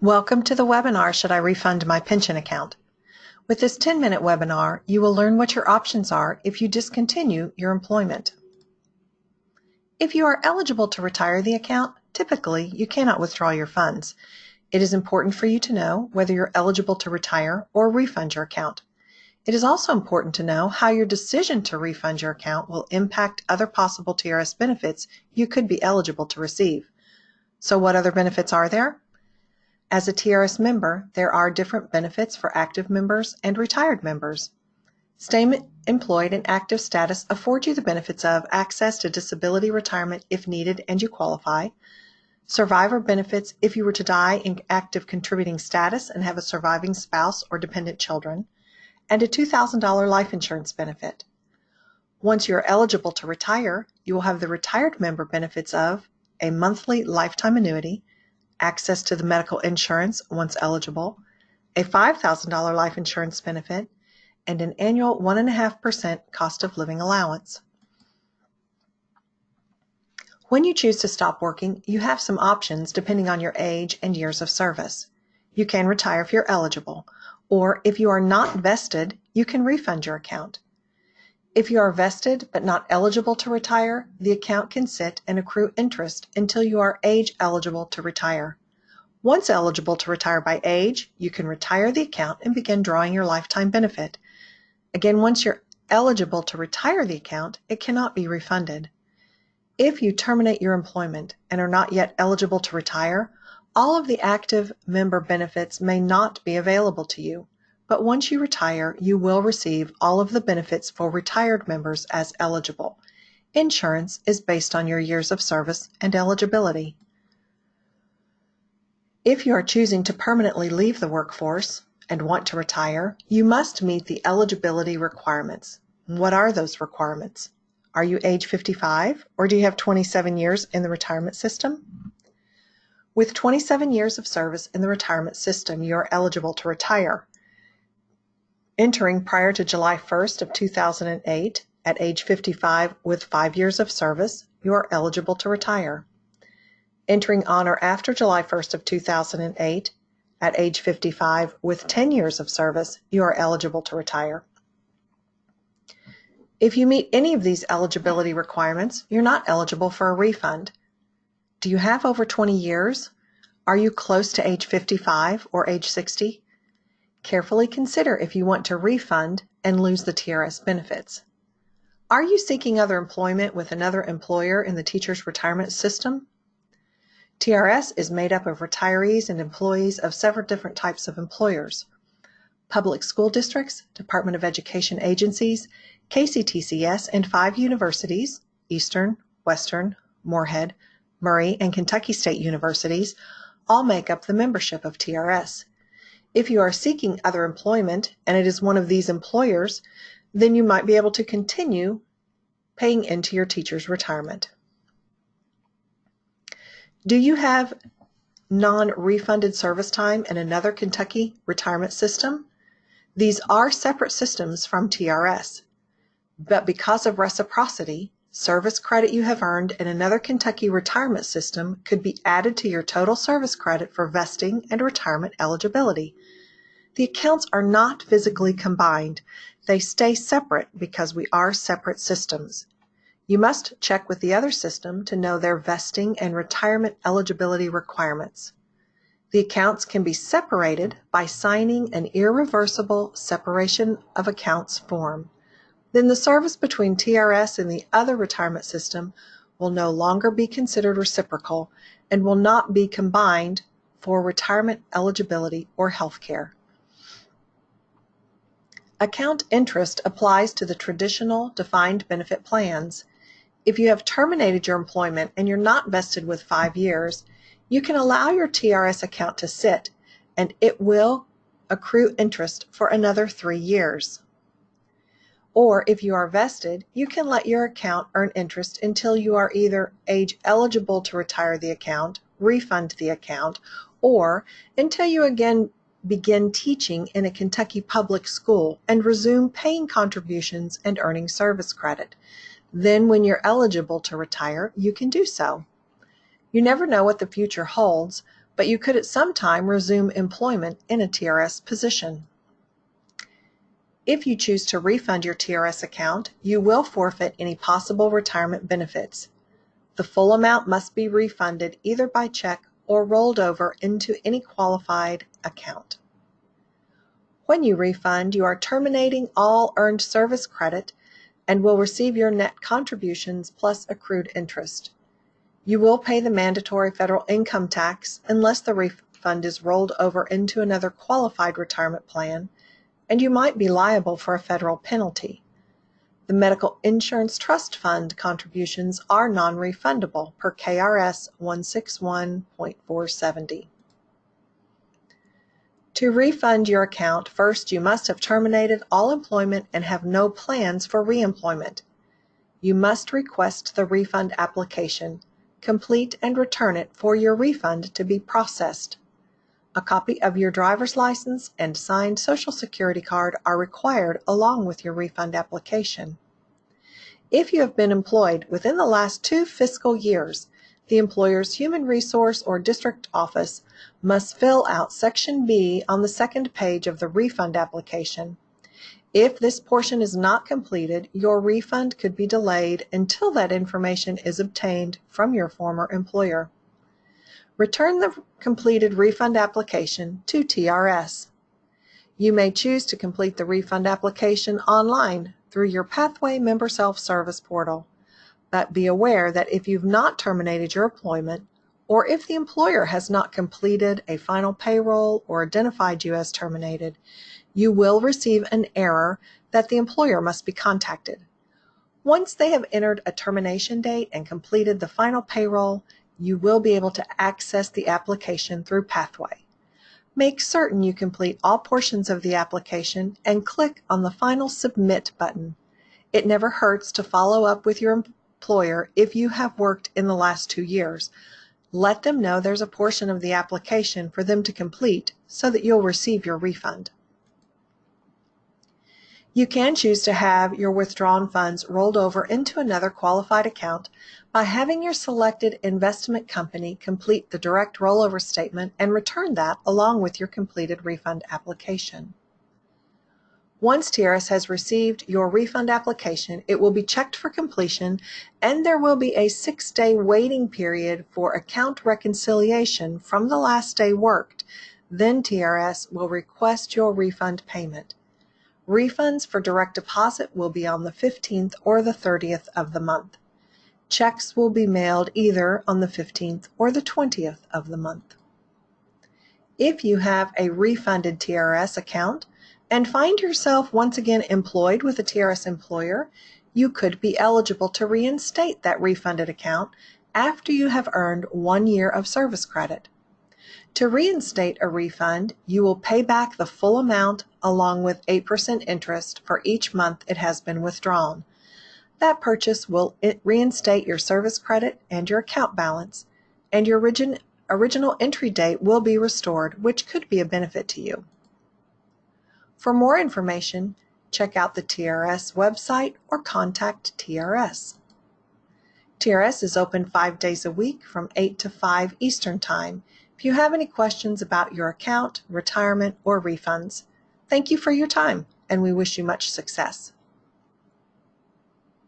Welcome to the webinar, Should I Refund My Pension Account? With this 10-minute webinar, you will learn what your options are if you discontinue your employment. If you are eligible to retire the account, typically you cannot withdraw your funds. It is important for you to know whether you're eligible to retire or refund your account. It is also important to know how your decision to refund your account will impact other possible TRS benefits you could be eligible to receive. So what other benefits are there? As a TRS member, there are different benefits for active members and retired members. Staying employed and active status affords you the benefits of access to disability retirement if needed and you qualify, survivor benefits if you were to die in active contributing status and have a surviving spouse or dependent children, and a $2,000 life insurance benefit. Once you are eligible to retire, you will have the retired member benefits of a monthly lifetime annuity, access to the medical insurance once eligible, a $5,000 life insurance benefit, and an annual 1.5% cost of living allowance. When you choose to stop working, you have some options depending on your age and years of service. You can retire if you're eligible, or if you are not vested, you can refund your account. If you are vested but not eligible to retire, the account can sit and accrue interest until you are age eligible to retire. Once eligible to retire by age, you can retire the account and begin drawing your lifetime benefit. Again, once you're eligible to retire the account, it cannot be refunded. If you terminate your employment and are not yet eligible to retire, all of the active member benefits may not be available to you. But once you retire, you will receive all of the benefits for retired members as eligible. Insurance is based on your years of service and eligibility. If you are choosing to permanently leave the workforce and want to retire, you must meet the eligibility requirements. What are those requirements? Are you age 55 or do you have 27 years in the retirement system? With 27 years of service in the retirement system, you are eligible to retire. Entering prior to July 1st of 2008 at age 55 with 5 years of service, you are eligible to retire. Entering on or after July 1st of 2008 at age 55 with 10 years of service, you are eligible to retire. If you meet any of these eligibility requirements, you're not eligible for a refund. Do you have over 20 years? Are you close to age 55 or age 60? Carefully consider if you want to refund and lose the TRS benefits. Are you seeking other employment with another employer in the teacher's retirement system? TRS is made up of retirees and employees of several different types of employers: public school districts, Department of Education agencies, KCTCS, and 5 universities, Eastern, Western, Moorhead, Murray, and Kentucky State Universities, all make up the membership of TRS. If you are seeking other employment and it is one of these employers, then you might be able to continue paying into your teacher's retirement. Do you have non-refunded service time in another Kentucky retirement system? These are separate systems from TRS, but because of reciprocity, service credit you have earned in another Kentucky retirement system could be added to your total service credit for vesting and retirement eligibility. The accounts are not physically combined. They stay separate because we are separate systems. You must check with the other system to know their vesting and retirement eligibility requirements. The accounts can be separated by signing an irreversible separation of accounts form. Then the service between TRS and the other retirement system will no longer be considered reciprocal and will not be combined for retirement eligibility or health care. Account interest applies to the traditional defined benefit plans. If you have terminated your employment and you're not vested with 5 years, you can allow your TRS account to sit and it will accrue interest for another 3 years. Or if you are vested, you can let your account earn interest until you are either age eligible to retire the account, refund the account, or until you again begin teaching in a Kentucky public school and resume paying contributions and earning service credit. Then when you're eligible to retire, you can do so. You never know what the future holds, but you could at some time resume employment in a TRS position. If you choose to refund your TRS account, you will forfeit any possible retirement benefits. The full amount must be refunded either by check or rolled over into any qualified account. When you refund, you are terminating all earned service credit and will receive your net contributions plus accrued interest. You will pay the mandatory federal income tax unless the refund is rolled over into another qualified retirement plan, and you might be liable for a federal penalty. The Medical Insurance Trust Fund contributions are non-refundable per KRS 161.470. To refund your account, first you must have terminated all employment and have no plans for reemployment. You must request the refund application, complete and return it for your refund to be processed. A copy of your driver's license and signed Social Security card are required along with your refund application. If you have been employed within the last 2 fiscal years, the employer's Human Resource or District Office must fill out Section B on the second page of the refund application. If this portion is not completed, your refund could be delayed until that information is obtained from your former employer. Return the completed refund application to TRS. You may choose to complete the refund application online through your Pathway Member Self-Service portal. But be aware that if you've not terminated your employment, or if the employer has not completed a final payroll or identified you as terminated, you will receive an error that the employer must be contacted. Once they have entered a termination date and completed the final payroll, you will be able to access the application through Pathway. Make certain you complete all portions of the application and click on the final Submit button. It never hurts to follow up with your employer if you have worked in the last 2 years. Let them know there's a portion of the application for them to complete so that you'll receive your refund. You can choose to have your withdrawn funds rolled over into another qualified account by having your selected investment company complete the direct rollover statement and return that along with your completed refund application. Once TRS has received your refund application, it will be checked for completion, and there will be a 6-day waiting period for account reconciliation from the last day worked. Then TRS will request your refund payment. Refunds for direct deposit will be on the 15th or the 30th of the month. Checks will be mailed either on the 15th or the 20th of the month. If you have a refunded TRS account and find yourself once again employed with a TRS employer, you could be eligible to reinstate that refunded account after you have earned 1 year of service credit. To reinstate a refund, you will pay back the full amount along with 8% interest for each month it has been withdrawn. That purchase will reinstate your service credit and your account balance, and your original entry date will be restored, which could be a benefit to you. For more information, check out the TRS website or contact TRS. TRS is open 5 days a week from 8 to 5 Eastern Time. If you have any questions about your account, retirement, or refunds, thank you for your time, and we wish you much success.